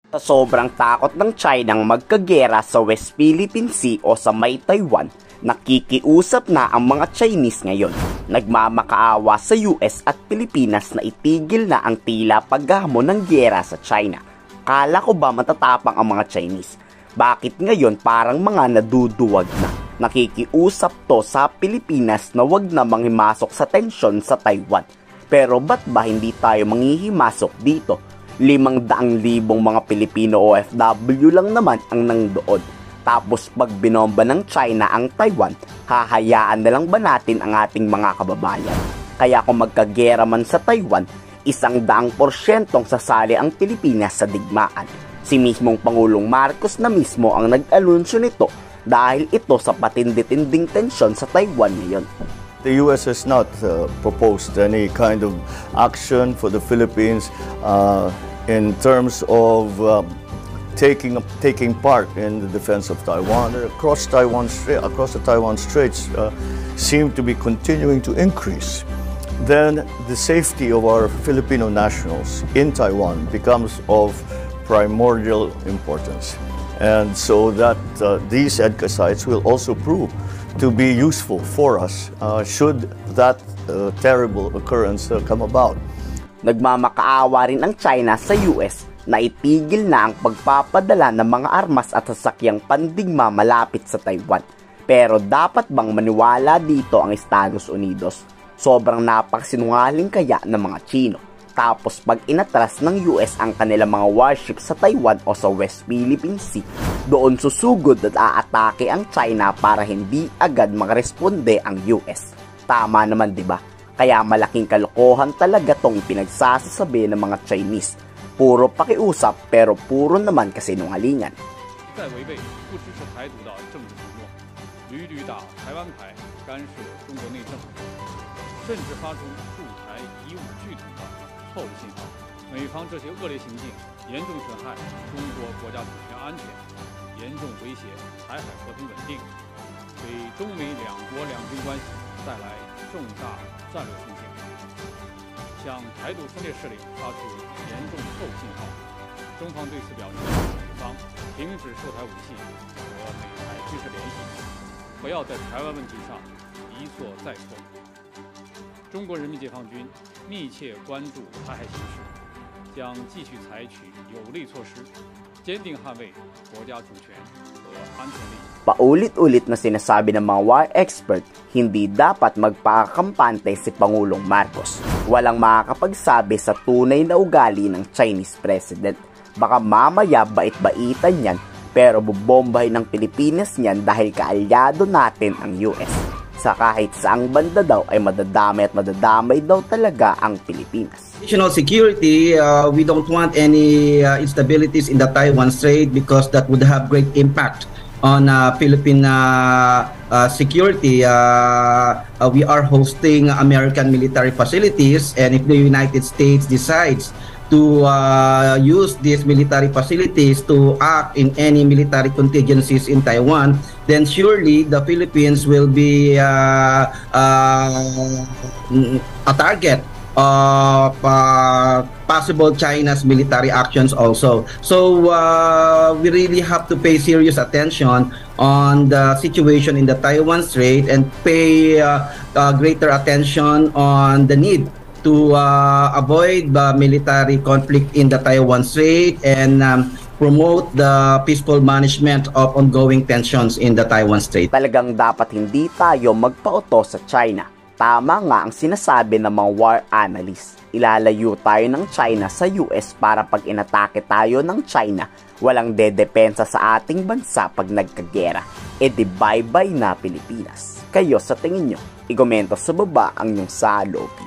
Sa sobrang takot ng China ng magkagera sa West Philippine Sea o sa may Taiwan, nakikiusap na ang mga Chinese ngayon. Nagmamakaawa sa US at Pilipinas na itigil na ang tila paghamon ng giyera sa China. Kala ko ba matatapang ang mga Chinese? Bakit ngayon parang mga naduduwag na? Nakikiusap to sa Pilipinas na wag na manghimasok sa tensyon sa Taiwan. Pero ba't ba hindi tayo manghihimasok dito? 500,000 mga Pilipino OFW lang naman ang nangdoon. Tapos pag binomba ng China ang Taiwan, hahayaan na lang ba natin ang ating mga kababayan? Kaya kung magkagera man sa Taiwan, 100% sasali ang Pilipinas sa digmaan. Si mismong Pangulong Marcos na mismo ang nag-anunsyo nito dahil ito sa patindi-tinding tensyon sa Taiwan ngayon. The US has not proposed any kind of action for the Philippines in terms of taking part in the defense of Taiwan. Across the Taiwan Straits seem to be continuing to increase. Then the safety of our Filipino nationals in Taiwan becomes of primordial importance. And so that these EDCA sites will also prove to be useful for us should that terrible occurrence come about. Nagmamakaawa rin ang China sa US na itigil na ang pagpapadala ng mga armas at sasakyang pandigma malapit sa Taiwan. Pero dapat bang maniwala dito ang Estados Unidos? Sobrang napakasinungaling kaya ng mga Chino. Tapos pag inatras ng US ang kanilang mga warships sa Taiwan o sa West Philippine Sea, doon susugod at aatake ang China para hindi agad magresponde ang US. Tama naman, 'di ba? Kaya malaking kalokohan talaga tong pinagsasasabi ng mga Chinese. Puro pakiusap pero puro naman kasinungalingan. 在违背不支持台独的政治承诺，屡屡打台湾牌，干涉中国内政，甚至发出驻台以武拒统的错误信号。美方这些恶劣行径严重损害中国国家主权安全，严重威胁台海和平稳定，给中美两国两军关系带来重大战略风险。向台独分裂势力发出严重错误信号，中方对此表示，美方停止售台武器和美台军事联系，不要在台湾问题上一错再错。中国人民解放军密切关注台海形势，将继续采取有力措施，坚定捍卫国家主权和安全利益。 Paulit-ulit na sinasabi ng mga war expert, hindi dapat magpakakampante si Pangulong Marcos. Walang makakapagsabi sa tunay na ugali ng Chinese President. Baka mamaya bait-baitan yan, pero bubombahin ng Pilipinas niyan dahil kaalyado natin ang US. Sa kahit saang banda daw ay madadamay at madadamay daw talaga ang Pilipinas. National security, we don't want any instabilities in the Taiwan Strait because that would have great impact on Philippine security. We are hosting American military facilities, and if the United States decides to use these military facilities to act in any military contingencies in Taiwan, then surely the Philippines will be a target of possible China's military actions also. So we really have to pay serious attention on the situation in the Taiwan Strait and pay greater attention on the need to avoid the military conflict in the Taiwan Strait and promote the peaceful management of ongoing tensions in the Taiwan Strait. Talagang dapat hindi tayo magpauto sa China. Tama nga ang sinasabi ng mga war analysts. Ilalayo tayo ng China sa US para pag inatake tayo ng China, walang dedepensa sa ating bansa pag nagkagera. E di bye-bye na Pilipinas. Kayo sa tingin nyo, ikomento sa baba ang inyong saloobin.